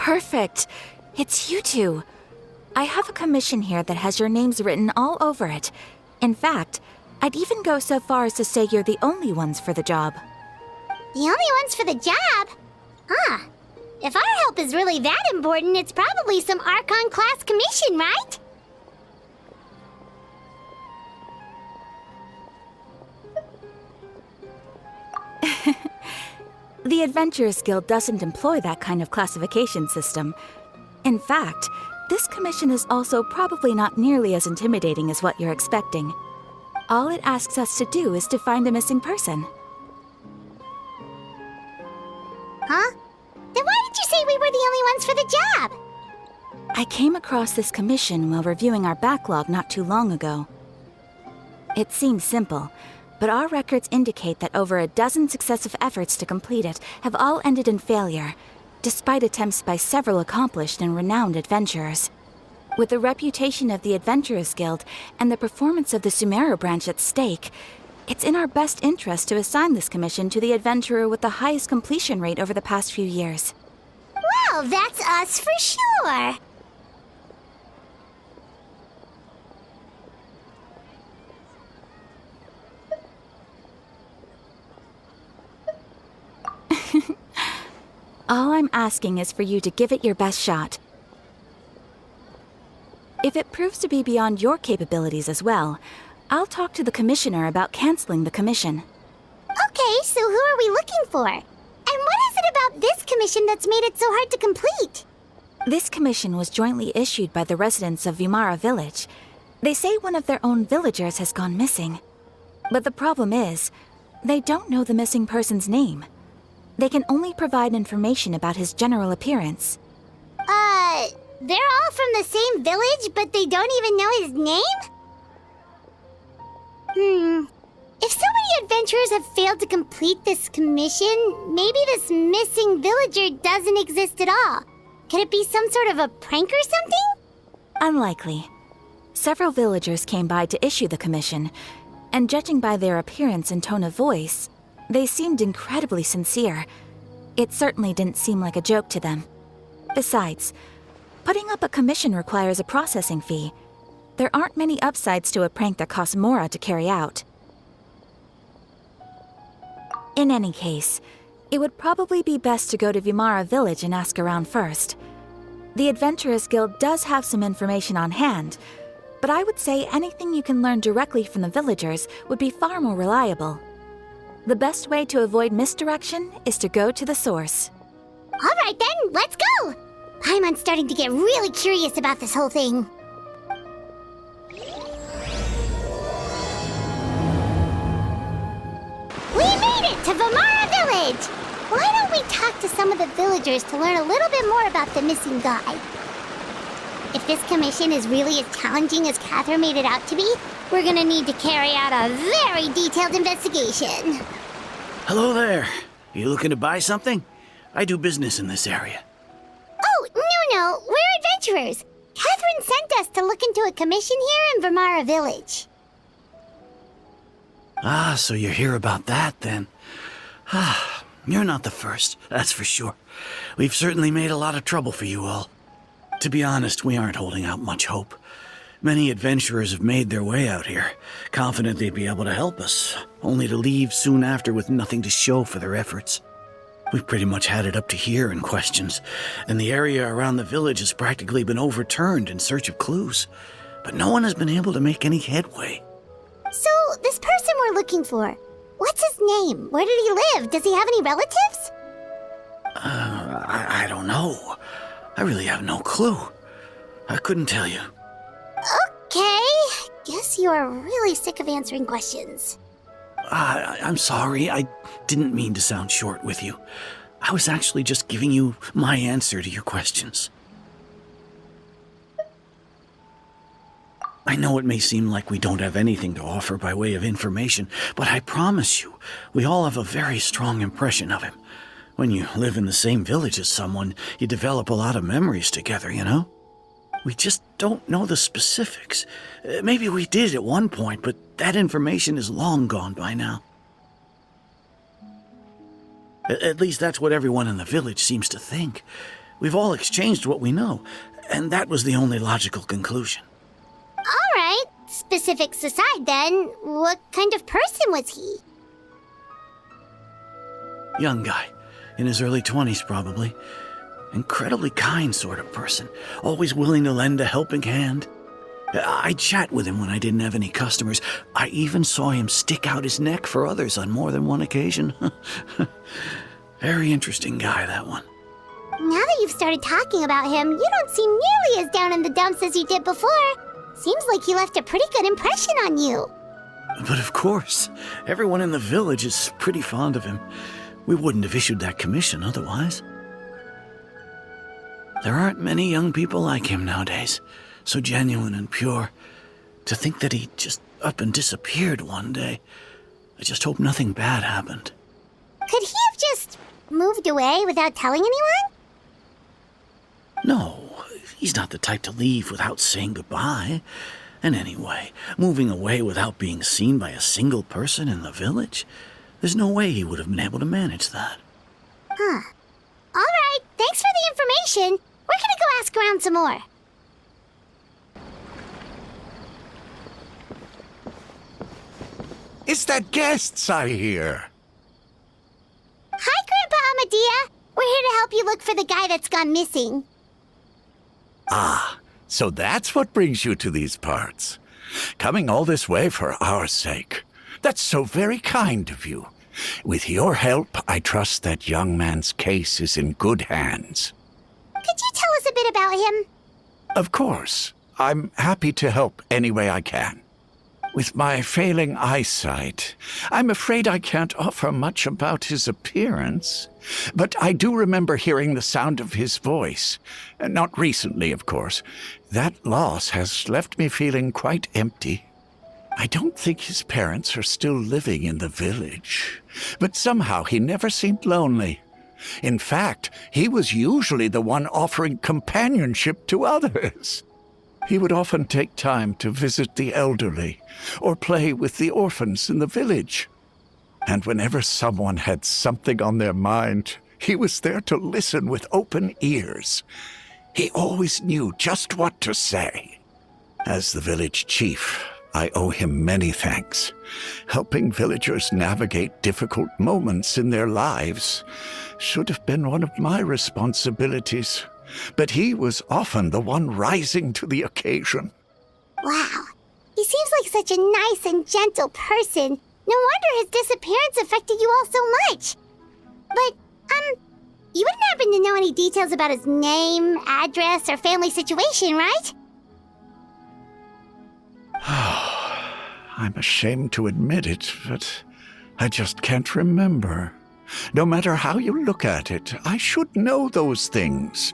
Perfect. It's you two. I have a commission here that has your names written all over it. In fact, I'd even go so far as to say you're the only ones for the job. The only ones for the job? Huh. If our help is really that important, it's probably some Archon class commission, right? The Adventurers Guild doesn't employ that kind of classification system. In fact, this commission is also probably not nearly as intimidating as what you're expecting. All it asks us to do is to find a missing person. Huh? Then why did you say we were the only ones for the job? I came across this commission while reviewing our backlog not too long ago. It seems simple, but our records indicate that over a dozen successive efforts to complete it have all ended in failure, despite attempts by several accomplished and renowned adventurers. With the reputation of the Adventurers Guild and the performance of the Sumeru branch at stake, it's in our best interest to assign this commission to the adventurer with the highest completion rate over the past few years. Well, that's us for sure. All I'm asking is for you to give it your best shot. If it proves to be beyond your capabilities as well, I'll talk to the commissioner about canceling the commission. Okay, so who are we looking for? And what is it about this commission that's made it so hard to complete? This commission was jointly issued by the residents of Vimara Village. They say one of their own villagers has gone missing. But the problem is, they don't know the missing person's name. They can only provide information about his general appearance. They're all from the same village, but they don't even know his name? If so many adventurers have failed to complete this commission, maybe this missing villager doesn't exist at all. Could it be some sort of a prank or something? Unlikely. Several villagers came by to issue the commission, and judging by their appearance and tone of voice, they seemed incredibly sincere. It certainly didn't seem like a joke to them. Besides, putting up a commission requires a processing fee. There aren't many upsides to a prank that costs Mora to carry out. In any case, it would probably be best to go to Vimara Village and ask around first. The Adventurers Guild does have some information on hand, but I would say anything you can learn directly from the villagers would be far more reliable. The best way to avoid misdirection is to go to the source. All right then, let's go! I'm starting to get really curious about this whole thing. We made it to Vimara Village! Why don't we talk to some of the villagers to learn a little bit more about the missing guy? If this commission is really as challenging as Catherine made it out to be, we're gonna need to carry out a very detailed investigation. Hello there. You looking to buy something? I do business in this area. Oh, no, we're adventurers. Catherine sent us to look into a commission here in Vimara Village. Ah, so you hear about that then. Ah, you're not the first, that's for sure. We've certainly made a lot of trouble for you all. To be honest, we aren't holding out much hope. Many adventurers have made their way out here, confident they'd be able to help us, only to leave soon after with nothing to show for their efforts. We've pretty much had it up to here in questions, and the area around the village has practically been overturned in search of clues, but no one has been able to make any headway. So, this person we're looking for, what's his name? Where did he live? Does he have any relatives? I don't know. I really have no clue. I couldn't tell you. Okay, guess you are really sick of answering questions. I'm sorry, I didn't mean to sound short with you. I was actually just giving you my answer to your questions. I know it may seem like we don't have anything to offer by way of information, but I promise you, we all have a very strong impression of him. When you live in the same village as someone, you develop a lot of memories together, you know? We just don't know the specifics. Maybe we did at one point, but that information is long gone by now. At least that's what everyone in the village seems to think. We've all exchanged what we know, and that was the only logical conclusion. All right. Specifics aside, then, what kind of person was he? Young guy, in his early 20s probably. Incredibly kind sort of person, always willing to lend a helping hand. I'd chat with him when I didn't have any customers. I even saw him stick out his neck for others on more than one occasion. Very interesting guy, that one. Now that you've started talking about him, you don't seem nearly as down in the dumps as you did before. Seems like he left a pretty good impression on you. But of course, everyone in the village is pretty fond of him. We wouldn't have issued that commission otherwise. There aren't many young people like him nowadays, so genuine and pure. To think that he just up and disappeared one day. I just hope nothing bad happened. Could he have just moved away without telling anyone? No, he's not the type to leave without saying goodbye. And anyway, moving away without being seen by a single person in the village? There's no way he would have been able to manage that. Huh. All right, thanks for the information. We're gonna go ask around some more. It's that guests I hear. Hi, Grandpa Amadea. We're here to help you look for the guy that's gone missing. Ah, so that's what brings you to these parts. Coming all this way for our sake. That's so very kind of you. With your help, I trust that young man's case is in good hands. Could you tell us a bit about him? Of course. I'm happy to help any way I can. With my failing eyesight, I'm afraid I can't offer much about his appearance. But I do remember hearing the sound of his voice. Not recently, of course. That loss has left me feeling quite empty. I don't think his parents are still living in the village. But somehow he never seemed lonely. In fact, he was usually the one offering companionship to others. He would often take time to visit the elderly or play with the orphans in the village. And whenever someone had something on their mind, he was there to listen with open ears. He always knew just what to say. As the village chief, I owe him many thanks. Helping villagers navigate difficult moments in their lives should have been one of my responsibilities. But he was often the one rising to the occasion. Wow. He seems like such a nice and gentle person. No wonder his disappearance affected you all so much. But, you wouldn't happen to know any details about his name, address, or family situation, right? I'm ashamed to admit it, but I just can't remember. No matter how you look at it, I should know those things.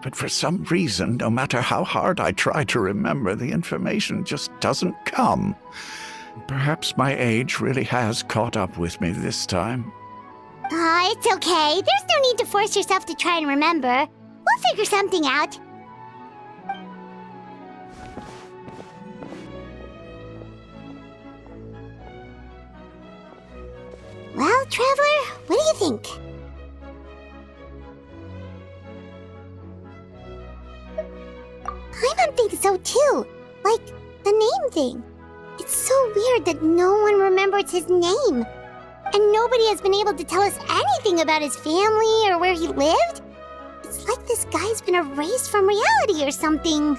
But for some reason, no matter how hard I try to remember, the information just doesn't come. Perhaps my age really has caught up with me this time. It's okay. There's no need to force yourself to try and remember. We'll figure something out. Well, Traveler, what do you think? Paimon thinks so too. Like, the name thing. It's so weird that no one remembers his name. And nobody has been able to tell us anything about his family or where he lived. It's like this guy's been erased from reality or something.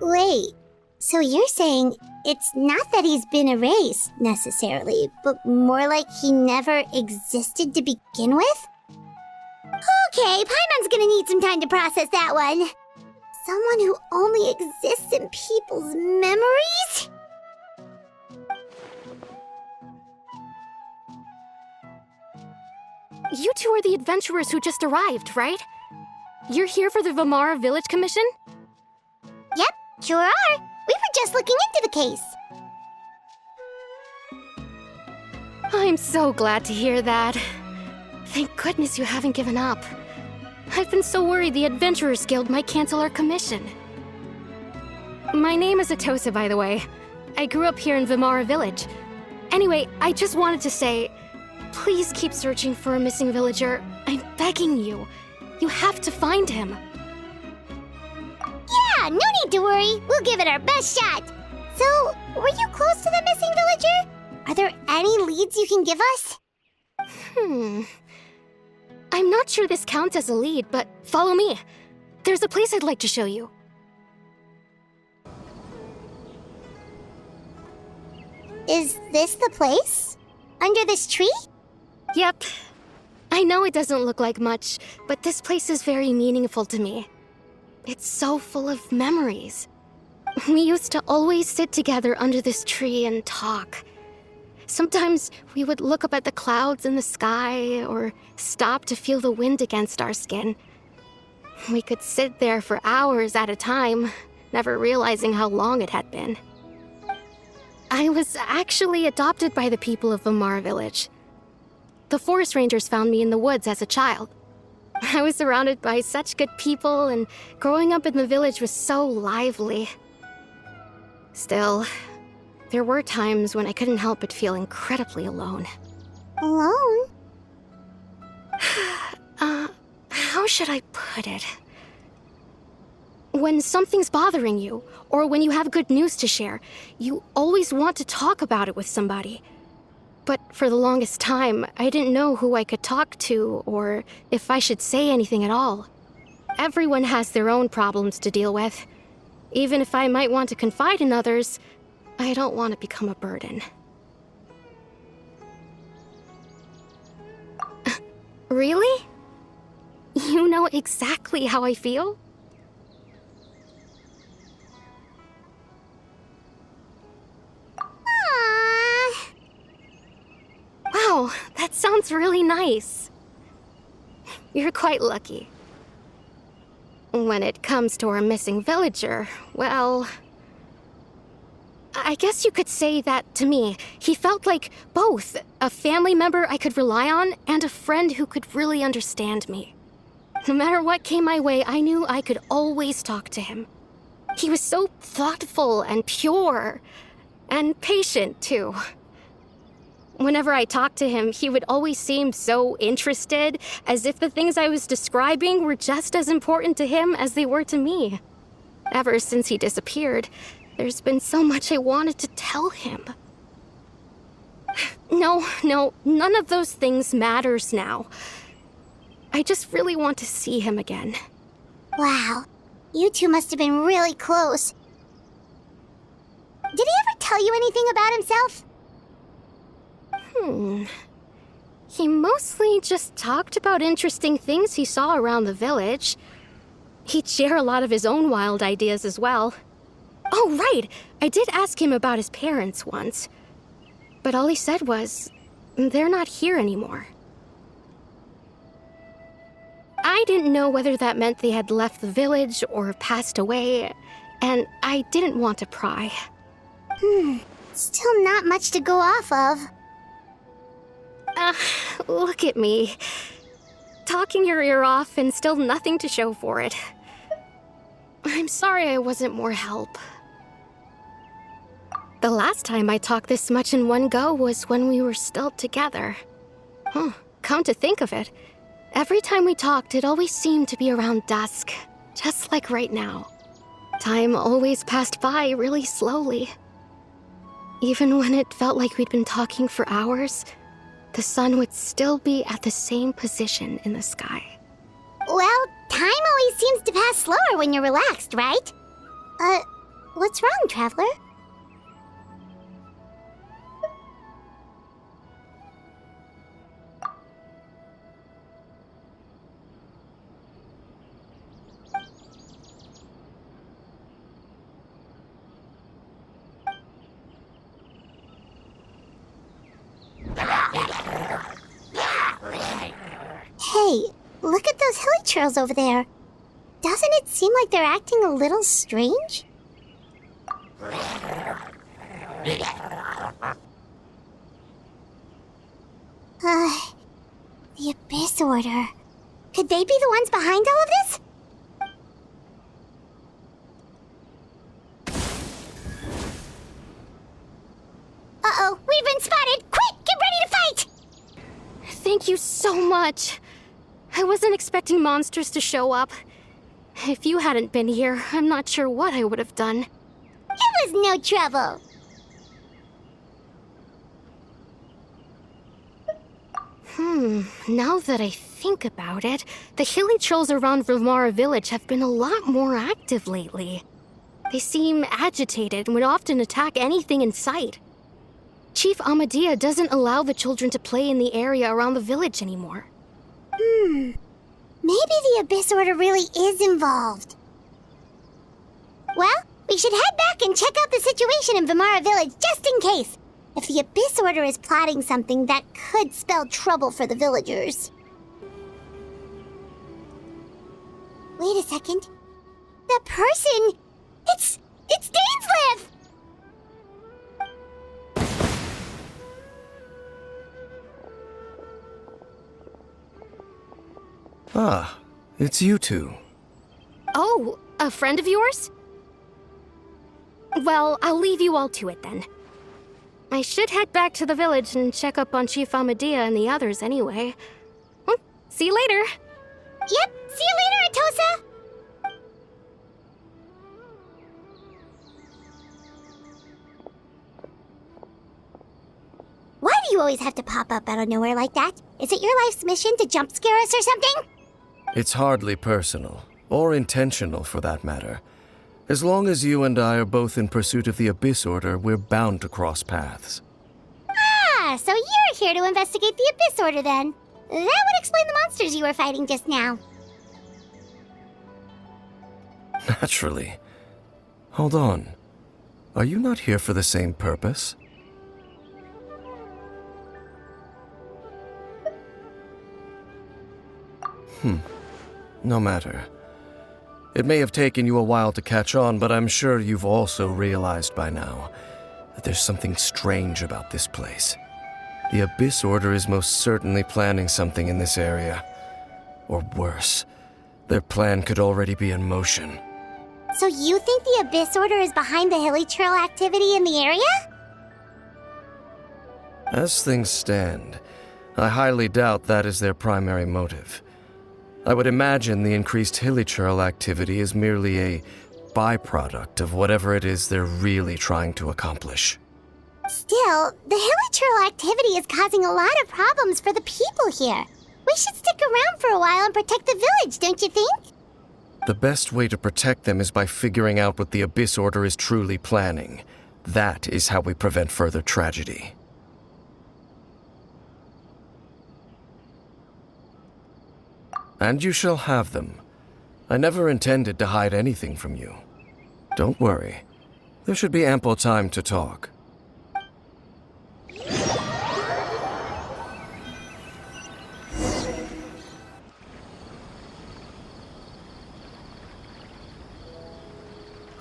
Wait, so you're saying it's not that he's been erased, necessarily, but more like he never existed to begin with? Okay, Paimon's gonna need some time to process that one. Someone who only exists in people's memories? You two are the adventurers who just arrived, right? You're here for the Vamara Village Commission? Yep, sure are. We were just looking into the case. I'm so glad to hear that. Thank goodness you haven't given up. I've been so worried the Adventurers Guild might cancel our commission. My name is Atosa, by the way. I grew up here in Vamara Village. Anyway, I just wanted to say, Please keep searching for a missing villager. I'm begging you. You have to find him. Yeah, no need to worry. We'll give it our best shot. So, were you close to the missing villager? Are there any leads you can give us? I'm not sure this counts as a lead, but follow me. There's a place I'd like to show you. Is this the place? Under this tree? Yep. I know it doesn't look like much, but this place is very meaningful to me. It's so full of memories. We used to always sit together under this tree and talk. Sometimes we would look up at the clouds in the sky or stop to feel the wind against our skin. We could sit there for hours at a time, never realizing how long it had been. I was actually adopted by the people of Vamara village. The forest rangers found me in the woods as a child. I was surrounded by such good people, and growing up in the village was so lively. Still, there were times when I couldn't help but feel incredibly alone. Alone? How should I put it? When something's bothering you, or when you have good news to share, you always want to talk about it with somebody. But for the longest time, I didn't know who I could talk to, or if I should say anything at all. Everyone has their own problems to deal with. Even if I might want to confide in others, I don't want to become a burden. Really? You know exactly how I feel? Aww. Wow, that sounds really nice. You're quite lucky. When it comes to our missing villager, well, I guess you could say that to me. He felt like both a family member I could rely on and a friend who could really understand me. No matter what came my way, I knew I could always talk to him. He was so thoughtful and pure, and patient, too. Whenever I talked to him, he would always seem so interested, as if the things I was describing were just as important to him as they were to me. Ever since he disappeared, there's been so much I wanted to tell him. No, none of those things matters now. I just really want to see him again. Wow, you two must have been really close. Did he ever tell you anything about himself? He mostly just talked about interesting things he saw around the village. He'd share a lot of his own wild ideas as well. Oh, right! I did ask him about his parents once. But all he said was, they're not here anymore. I didn't know whether that meant they had left the village or passed away, and I didn't want to pry. Still not much to go off of. Look at me. Talking your ear off and still nothing to show for it. I'm sorry I wasn't more help. The last time I talked this much in one go was when we were still together. Come to think of it, every time we talked, it always seemed to be around dusk, just like right now. Time always passed by really slowly. Even when it felt like we'd been talking for hours, the sun would still be at the same position in the sky. Well, time always seems to pass slower when you're relaxed, right? What's wrong, Traveler? Hey, look at those hilly trails over there. Doesn't it seem like they're acting a little strange? The Abyss Order. Could they be the ones behind all of this? Uh-oh, we've been spotted! Quick, get ready to fight! much. I wasn't expecting monsters to show up. If you hadn't been here, I'm not sure what I would have done. It was no trouble. Now that I think about it, the hilly trolls around Vimara village have been a lot more active lately. They seem agitated and would often attack anything in sight. Chief Amadea doesn't allow the children to play in the area around the village anymore. Maybe the Abyss Order really is involved. Well, we should head back and check out the situation in Vimara village just in case. If the Abyss Order is plotting something that could spell trouble for the villagers. Wait a second. The person... It's Dainsleif! Ah, it's you two. Oh, a friend of yours? Well, I'll leave you all to it then. I should head back to the village and check up on Chief Amadea and the others anyway. Well, see you later. Yep, see you later, Atosa! Why do you always have to pop up out of nowhere like that? Is it your life's mission to jump scare us or something? It's hardly personal, or intentional for that matter. As long as you and I are both in pursuit of the Abyss Order, we're bound to cross paths. Ah, so you're here to investigate the Abyss Order then. That would explain the monsters you were fighting just now. Naturally. Hold on. Are you not here for the same purpose? No matter. It may have taken you a while to catch on, but I'm sure you've also realized by now that there's something strange about this place. The Abyss Order is most certainly planning something in this area. Or worse, their plan could already be in motion. So you think the Abyss Order is behind the hilly trail activity in the area? As things stand, I highly doubt that is their primary motive. I would imagine the increased hilly trail activity is merely a byproduct of whatever it is they're really trying to accomplish. Still, the hilly trail activity is causing a lot of problems for the people here. We should stick around for a while and protect the village, don't you think? The best way to protect them is by figuring out what the Abyss Order is truly planning. That is how we prevent further tragedy. And you shall have them. I never intended to hide anything from you. Don't worry. There should be ample time to talk.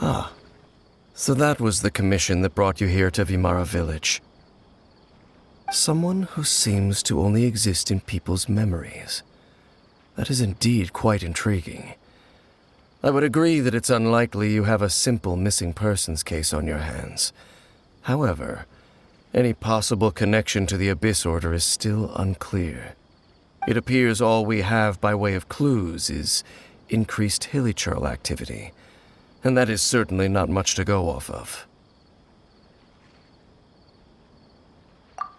Ah. So that was the commission that brought you here to Vimara village. Someone who seems to only exist in people's memories. That is indeed quite intriguing. I would agree that it's unlikely you have a simple missing persons case on your hands. However, any possible connection to the Abyss Order is still unclear. It appears all we have by way of clues is increased hilly trail activity, and that is certainly not much to go off of.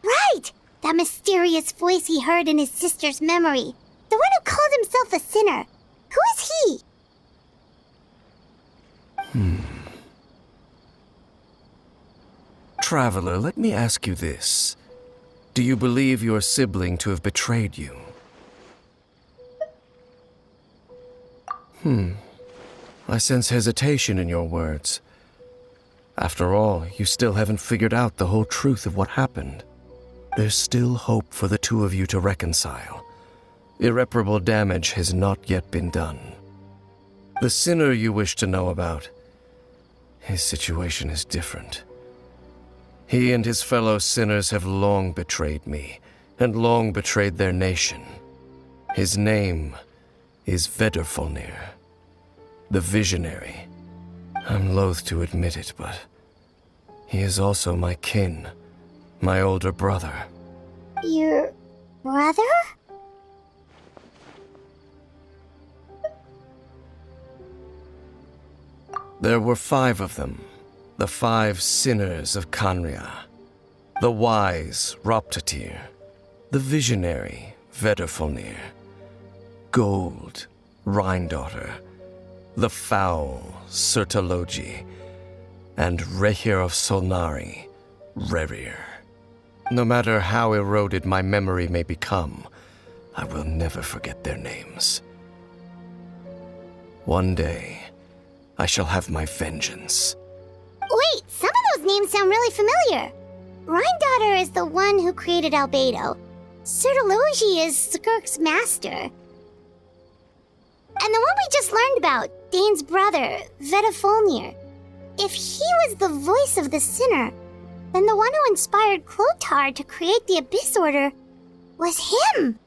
Right! That mysterious voice he heard in his sister's memory. The one who called himself a sinner. Who is he? Traveler, let me ask you this. Do you believe your sibling to have betrayed you? I sense hesitation in your words. After all, you still haven't figured out the whole truth of what happened. There's still hope for the two of you to reconcile. Irreparable damage has not yet been done. The sinner you wish to know about, his situation is different. He and his fellow sinners have long betrayed me, and long betrayed their nation. His name is Vedrfolnir, the Visionary. I'm loath to admit it, but he is also my kin, my older brother. Your brother? There were 5 of them, the 5 sinners of Canria. The wise Roptatir, the visionary Vedderfolnir, Gold Rhindaughter, the foul Sertologi, and Rehir of Solnari, Rerir. No matter how eroded my memory may become, I will never forget their names. One day, I shall have my vengeance. Wait, some of those names sound really familiar. Rhindaughter is the one who created Albedo. Sertologi is Skirk's master. And the one we just learned about, Dane's brother, Vedderfolnir. If he was the voice of the sinner, then the one who inspired Clothar to create the Abyss Order was him.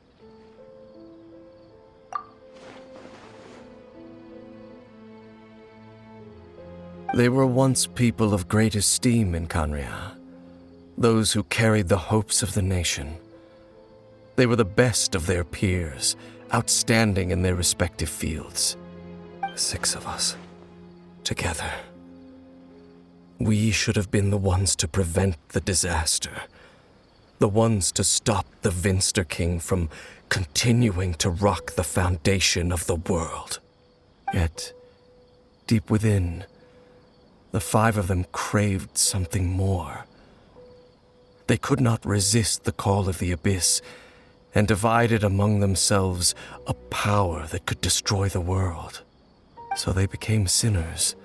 They were once people of great esteem in Canria, those who carried the hopes of the nation. They were the best of their peers, outstanding in their respective fields. 6 of us, together. We should have been the ones to prevent the disaster, the ones to stop the Vinster King from continuing to rock the foundation of the world. Yet, deep within, the 5 of them craved something more. They could not resist the call of the Abyss, and divided among themselves a power that could destroy the world. So they became sinners,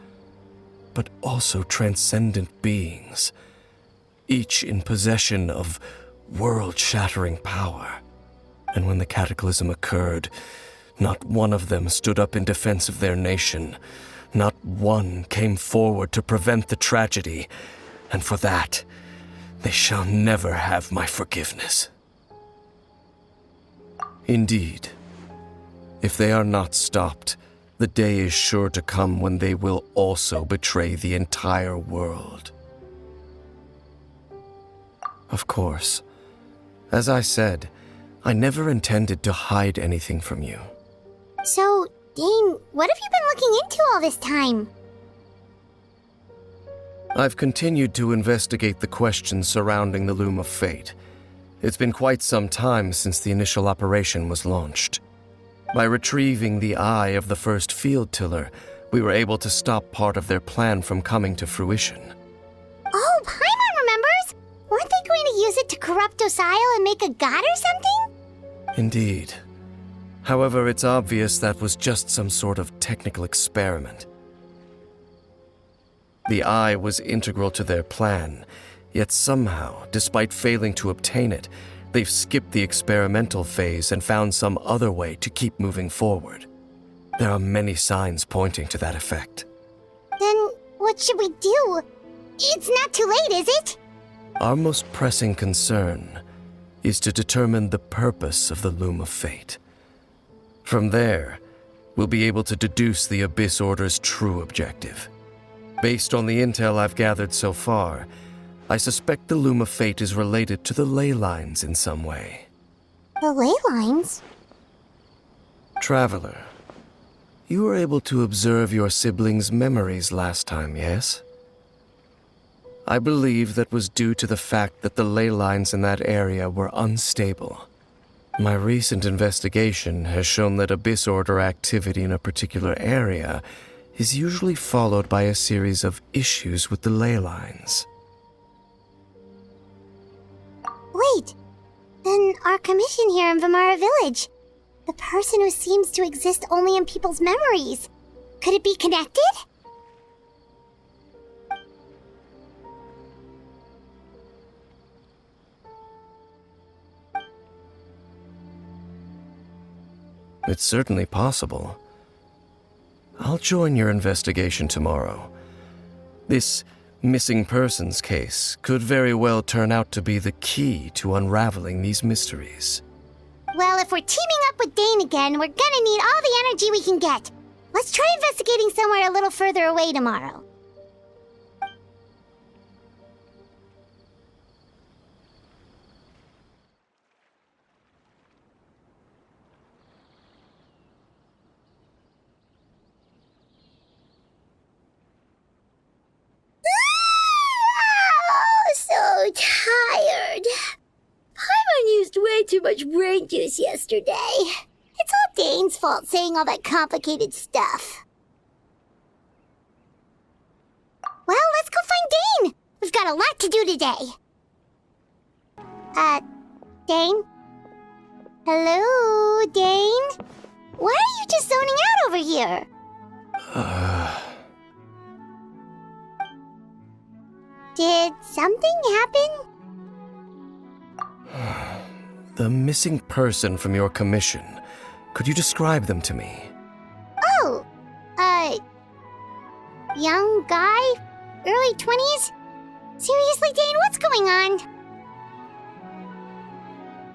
but also transcendent beings, each in possession of world-shattering power. And when the cataclysm occurred, not one of them stood up in defense of their nation. Not one came forward to prevent the tragedy, and for that, they shall never have my forgiveness. Indeed, if they are not stopped, the day is sure to come when they will also betray the entire world. Of course, as I said, I never intended to hide anything from you. So, Dane, what have you been looking into all this time? I've continued to investigate the questions surrounding the Loom of Fate. It's been quite some time since the initial operation was launched. By retrieving the eye of the first field tiller, we were able to stop part of their plan from coming to fruition. Oh, Paimon remembers! Weren't they going to use it to corrupt Osial and make a god or something? Indeed. However, it's obvious that was just some sort of technical experiment. The eye was integral to their plan, yet somehow, despite failing to obtain it, they've skipped the experimental phase and found some other way to keep moving forward. There are many signs pointing to that effect. Then what should we do? It's not too late, is it? Our most pressing concern is to determine the purpose of the Loom of Fate. From there, we'll be able to deduce the Abyss Order's true objective. Based on the intel I've gathered so far, I suspect the Loom of Fate is related to the ley lines in some way. The ley lines? Traveler, you were able to observe your siblings' memories last time, yes? I believe that was due to the fact that the ley lines in that area were unstable. My recent investigation has shown that Abyss Order activity in a particular area is usually followed by a series of issues with the ley lines. Wait, then our commission here in Vimara Village, the person who seems to exist only in people's memories, could it be connected? It's certainly possible. I'll join your investigation tomorrow. This missing persons case could very well turn out to be the key to unraveling these mysteries. Well, if we're teaming up with Dane again, we're gonna need all the energy we can get. Let's try investigating somewhere a little further away tomorrow. much brain juice yesterday. It's all Dane's fault saying all that complicated stuff. Well, let's go find Dane. We've got a lot to do today. Dane? Hello, Dane? Why are you just zoning out over here? Did something happen? The missing person from your commission. Could you describe them to me? Oh, young guy? Early 20s? Seriously, Dane, what's going on?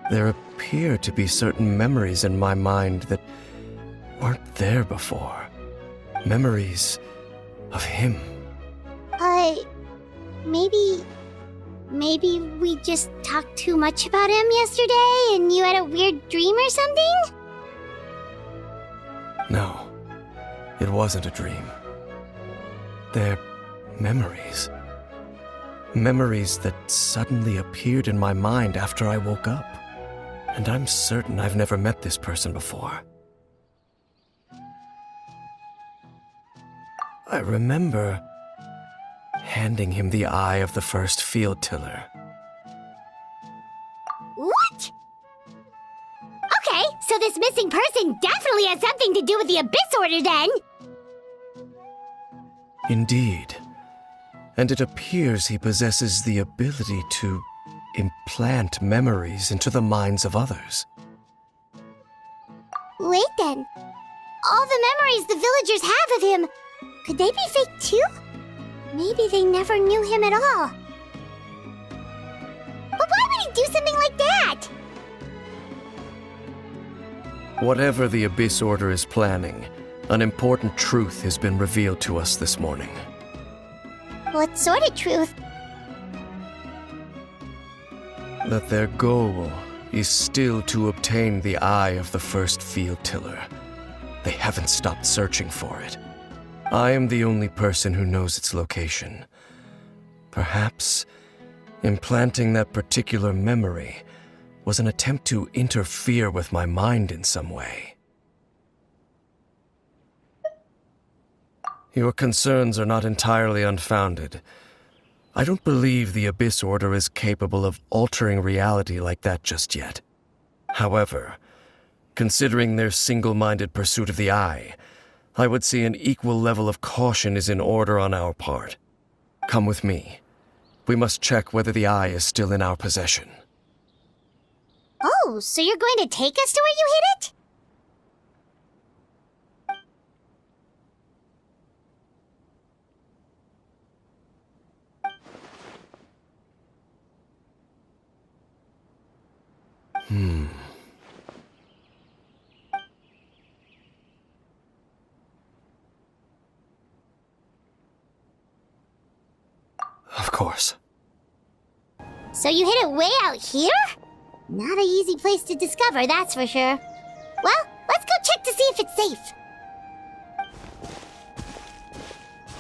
There appear to be certain memories in my mind that weren't there before. Memories of him. Maybe we just talked too much about him yesterday and you had a weird dream or something? No, it wasn't a dream. They're memories. Memories that suddenly appeared in my mind after I woke up. And I'm certain I've never met this person before. I remember handing him the eye of the first field tiller. What? Okay, so this missing person definitely has something to do with the Abyss Order then! Indeed. And it appears he possesses the ability to implant memories into the minds of others. Wait then. All the memories the villagers have of him, could they be fake too? Maybe they never knew him at all. But why would he do something like that? Whatever the Abyss Order is planning, an important truth has been revealed to us this morning. What sort of truth? That their goal is still to obtain the eye of the first field tiller. They haven't stopped searching for it. I am the only person who knows its location. Perhaps implanting that particular memory was an attempt to interfere with my mind in some way. Your concerns are not entirely unfounded. I don't believe the Abyss Order is capable of altering reality like that just yet. However, considering their single-minded pursuit of the eye, I would say an equal level of caution is in order on our part. Come with me. We must check whether the eye is still in our possession. Oh, so you're going to take us to where you hid it? Of course. So you hid it way out here? Not an easy place to discover, that's for sure. Well, let's go check to see if it's safe.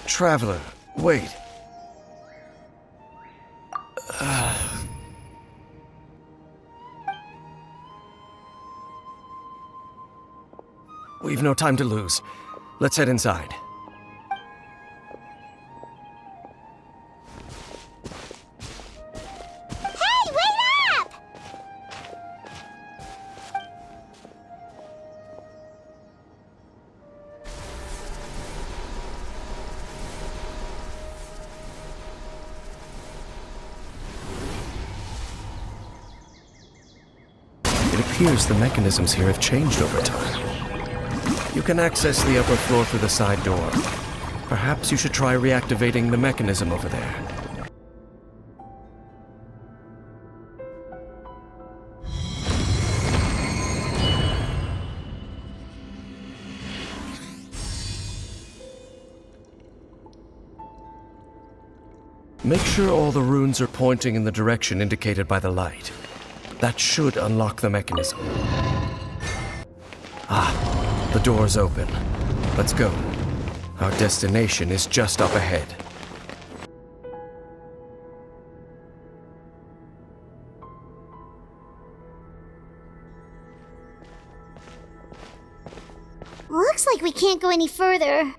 Traveler, wait. We've no time to lose. Let's head inside. Hey, wait up! It appears the mechanisms here have changed over time. You can access the upper floor through the side door. Perhaps you should try reactivating the mechanism over there. Make sure all the runes are pointing in the direction indicated by the light. That should unlock the mechanism. Ah, the door's open. Let's go. Our destination is just up ahead. Looks like we can't go any further.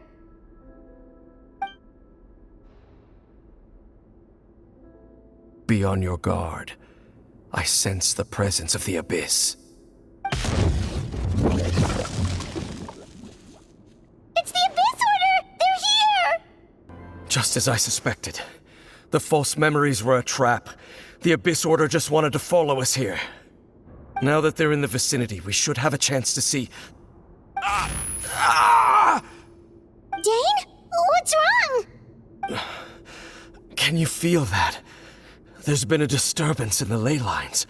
Be on your guard. I sense the presence of the Abyss. It's the Abyss Order! They're here! Just as I suspected. The false memories were a trap. The Abyss Order just wanted to follow us here. Now that they're in the vicinity, we should have a chance to see... Dane? What's wrong? Can you feel that? There's been a disturbance in the ley lines.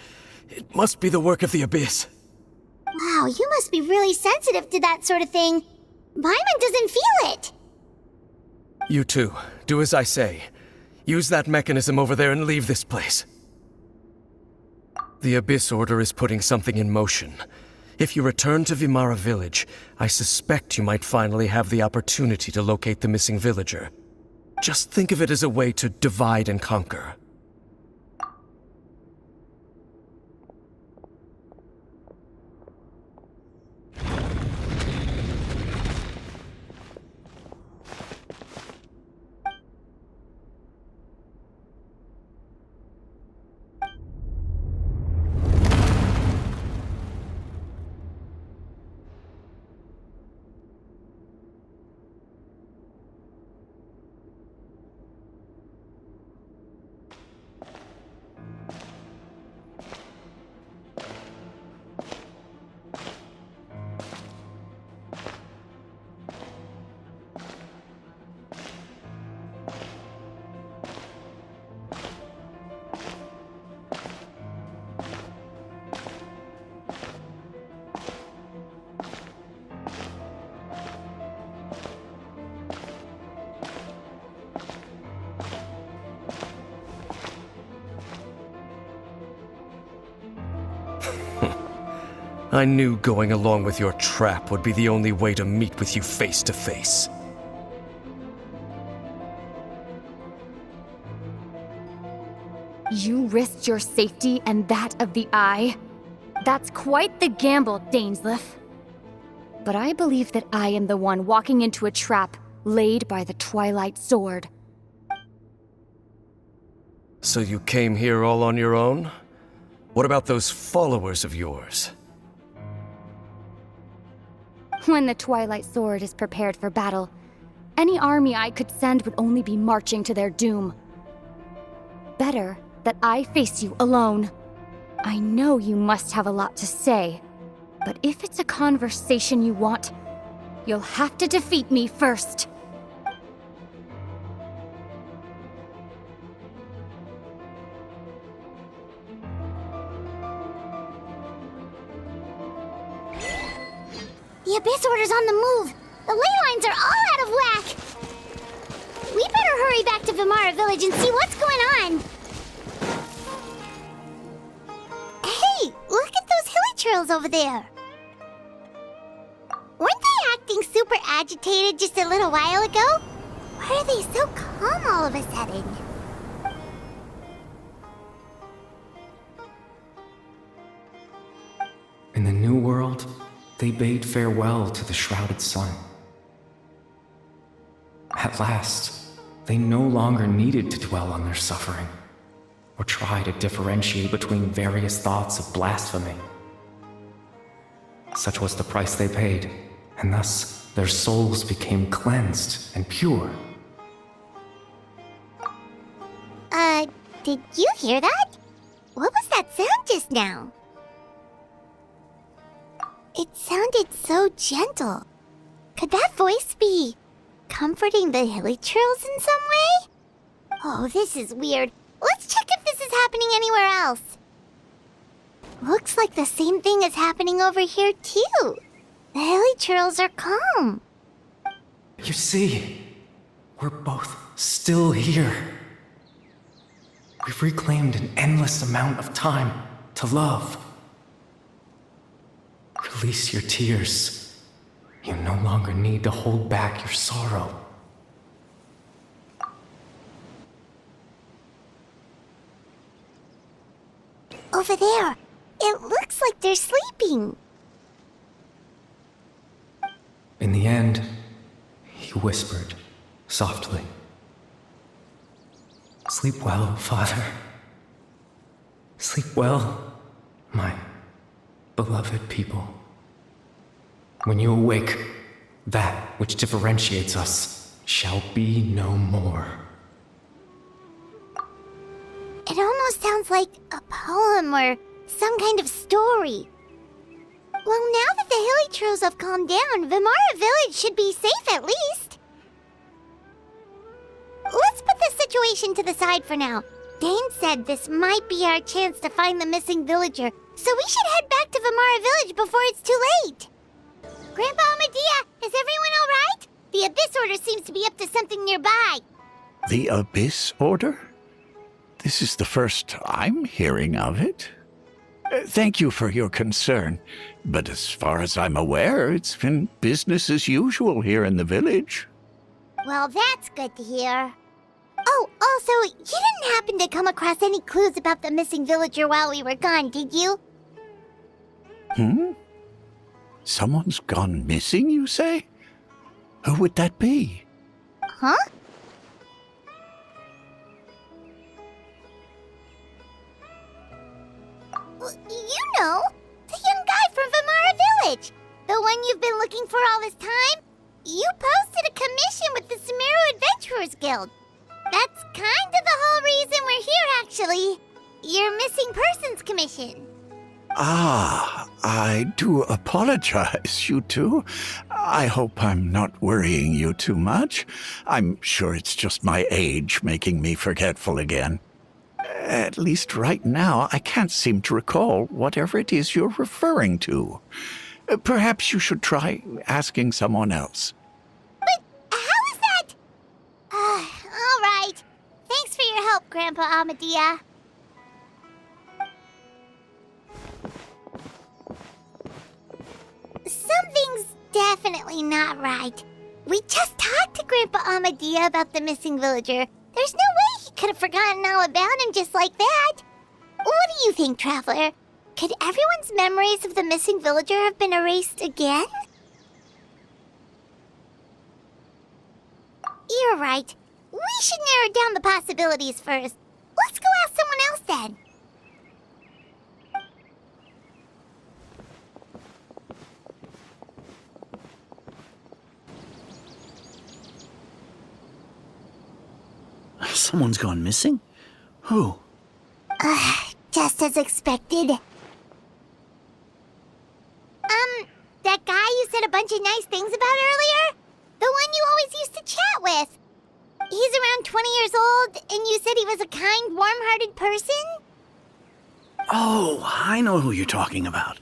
It must be the work of the Abyss. Wow, you must be really sensitive to that sort of thing. Paimon doesn't feel it. You too. Do as I say. Use that mechanism over there and leave this place. The Abyss Order is putting something in motion. If you return to Vimara Village, I suspect you might finally have the opportunity to locate the missing villager. Just think of it as a way to divide and conquer. I knew going along with your trap would be the only way to meet with you face to face. You risked your safety and that of the Eye? That's quite the gamble, Dainsleif. But I believe that I am the one walking into a trap laid by the Twilight Sword. So you came here all on your own? What about those followers of yours? When the Twilight Sword is prepared for battle, any army I could send would only be marching to their doom. Better that I face you alone. I know you must have a lot to say, but if it's a conversation you want, you'll have to defeat me first. The Abyss Order's on the move. The ley lines are all out of whack. We better hurry back to Vimara Village and see what's going on. Hey, look at those hilly trails over there. Weren't they acting super agitated just a little while ago? Why are they so calm all of a sudden? In the New World, they bade farewell to the shrouded sun. At last, they no longer needed to dwell on their suffering, or try to differentiate between various thoughts of blasphemy. Such was the price they paid, and thus their souls became cleansed and pure. Did you hear that? What was that sound just now? It sounded so gentle. Could that voice be comforting the hilly trails in some way? Oh, this is weird. Let's check if this is happening anywhere else. Looks like the same thing is happening over here too. The hilly trails are calm. You see, we're both still here. We've reclaimed an endless amount of time to love. Release your tears. You no longer need to hold back your sorrow. Over there. It looks like they're sleeping. who whispered, softly, "Sleep well, Father. Sleep well, my beloved people. When you awake, that which differentiates us shall be no more." It almost sounds like a poem or some kind of story. Well, now that the Hilly have calmed down, Vimara Village should be safe at least. Let's put this situation to the side for now. Dane said this might be our chance to find the missing villager, so we should head back to Vimara Village before it's too late. Grandpa Medea, is everyone all right? The Abyss Order seems to be up to something nearby. The Abyss Order? This is the first I'm hearing of it. Thank you for your concern, but as far as I'm aware, it's been business as usual here in the village. Well, that's good to hear. Oh, also, you didn't happen to come across any clues about the missing villager while we were gone, did you? Someone's gone missing, you say? Who would that be? Huh? You know, the young guy from Vimara Village. The one you've been looking for all this time. You posted a commission with the Sumeru Adventurers Guild. That's kind of the whole reason we're here, actually. Your missing persons commission. I do apologize, you two. I hope I'm not worrying you too much. I'm sure it's just my age making me forgetful again. At least right now, I can't seem to recall whatever it is you're referring to. Perhaps you should try asking someone else. But how is that? All right. Thanks for your help, Grandpa Amadea. Something's definitely not right. We just talked to Grandpa Amadea about the missing villager. There's no way he could have forgotten all about him just like that. What do you think, Traveler? Could everyone's memories of the missing villager have been erased again? You're right. We should narrow down the possibilities first. Let's go ask someone else then. Someone's gone missing? Who? Just as expected. That guy you said a bunch of nice things about earlier? The one you always used to chat with. He's around 20 years old, and you said he was a kind, warm-hearted person? Oh, I know who you're talking about.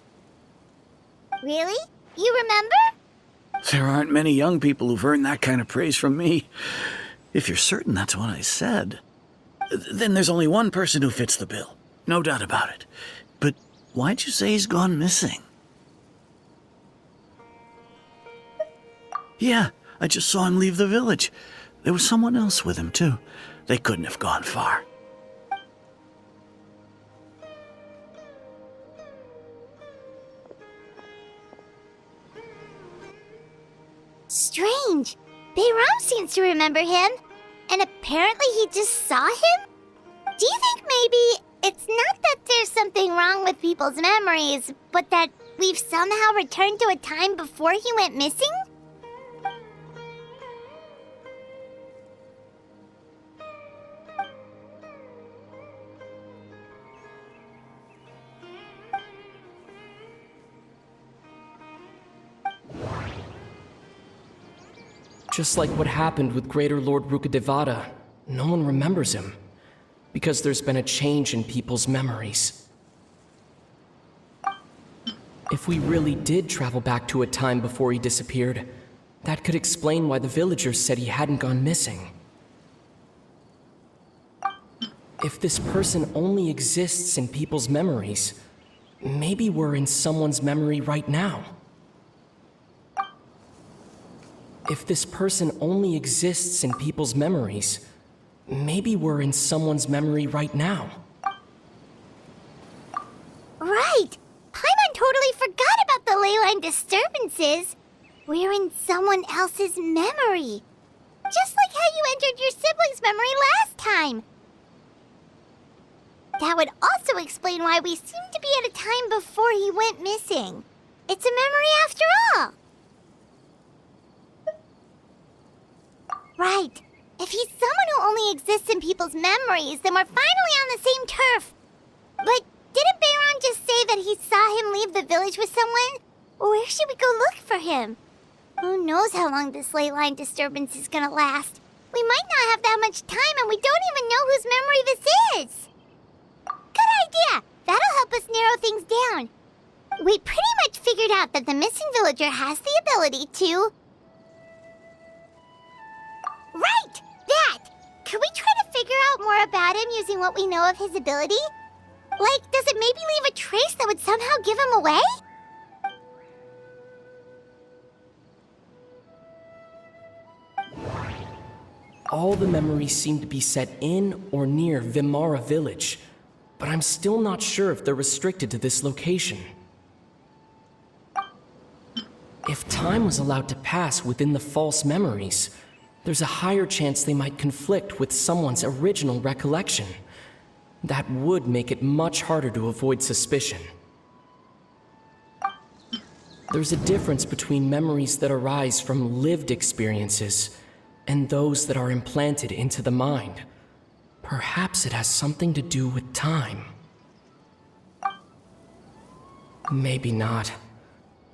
Really? You remember? There aren't many young people who've earned that kind of praise from me. If you're certain that's what I said, then there's only one person who fits the bill. No doubt about it. But why'd you say he's gone missing? Yeah, I just saw him leave the village. There was someone else with him, too. They couldn't have gone far. Strange. Bayram seems to remember him. And apparently he just saw him? Do you think maybe it's not that there's something wrong with people's memories, but that we've somehow returned to a time before he went missing? Just like what happened with Greater Lord Rukadevada, no one remembers him, because there's been a change in people's memories. If we really did travel back to a time before he disappeared, that could explain why the villagers said he hadn't gone missing. If this person only exists in people's memories, maybe we're in someone's memory right now. If this person only exists in people's memories, maybe we're in someone's memory right now. Right! Paimon totally forgot about the ley line disturbances. We're in someone else's memory. Just like how you entered your sibling's memory last time. That would also explain why we seem to be at a time before he went missing. It's a memory after all. Right. If he's someone who only exists in people's memories, then we're finally on the same turf. But didn't Bayron just say that he saw him leave the village with someone? Where should we go look for him? Who knows how long this ley line disturbance is gonna last? We might not have that much time and we don't even know whose memory this is. Good idea! That'll help us narrow things down. We pretty much figured out that the missing villager has the ability to... Right! That! Could we try to figure out more about him using what we know of his ability? Like, does it maybe leave a trace that would somehow give him away? All the memories seem to be set in or near Vimara village, but I'm still not sure if they're restricted to this location. If time was allowed to pass within the false memories, there's a higher chance they might conflict with someone's original recollection. That would make it much harder to avoid suspicion. There's a difference between memories that arise from lived experiences and those that are implanted into the mind. Perhaps it has something to do with time. Maybe not.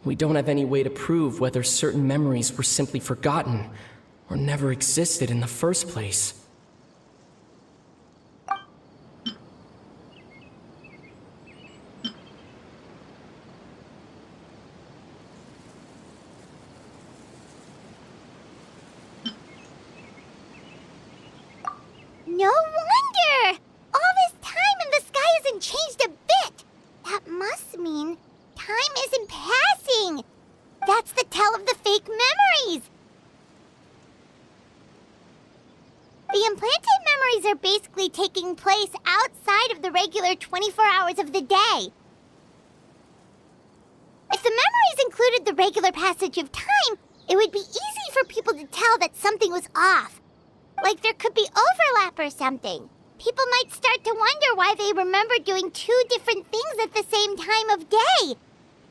We don't have any way to prove whether certain memories were simply forgotten or never existed in the first place. No wonder! All this time and the sky hasn't changed a bit! That must mean time isn't passing! That's the tell of the fake memories! The implanted memories are basically taking place outside of the regular 24 hours of the day. If the memories included the regular passage of time, it would be easy for people to tell that something was off. Like there could be overlap or something. People might start to wonder why they remember doing two different things at the same time of day.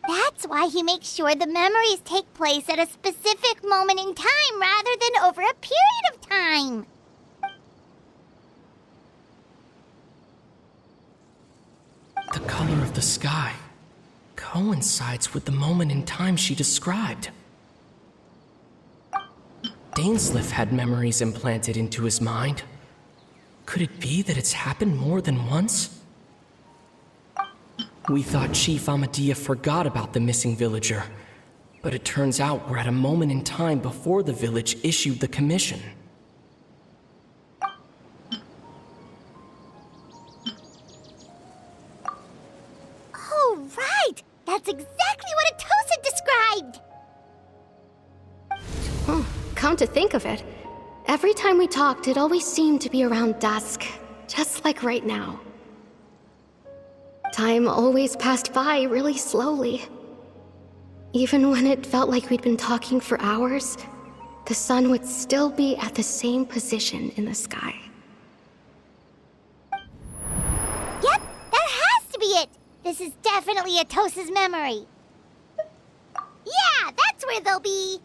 That's why he makes sure the memories take place at a specific moment in time rather than over a period of time. The color of the sky coincides with the moment in time she described. Dainsleif had memories implanted into his mind. Could it be that it's happened more than once? We thought Chief Amadea forgot about the missing villager, but it turns out we're at a moment in time before the village issued the commission. Oh, right! That's exactly what Atosa described! Come to think of it, every time we talked, it always seemed to be around dusk, just like right now. Time always passed by really slowly. Even when it felt like we'd been talking for hours, the sun would still be at the same position in the sky. Yep, that has to be it! This is definitely Atosa's memory. Yeah, that's where they'll be!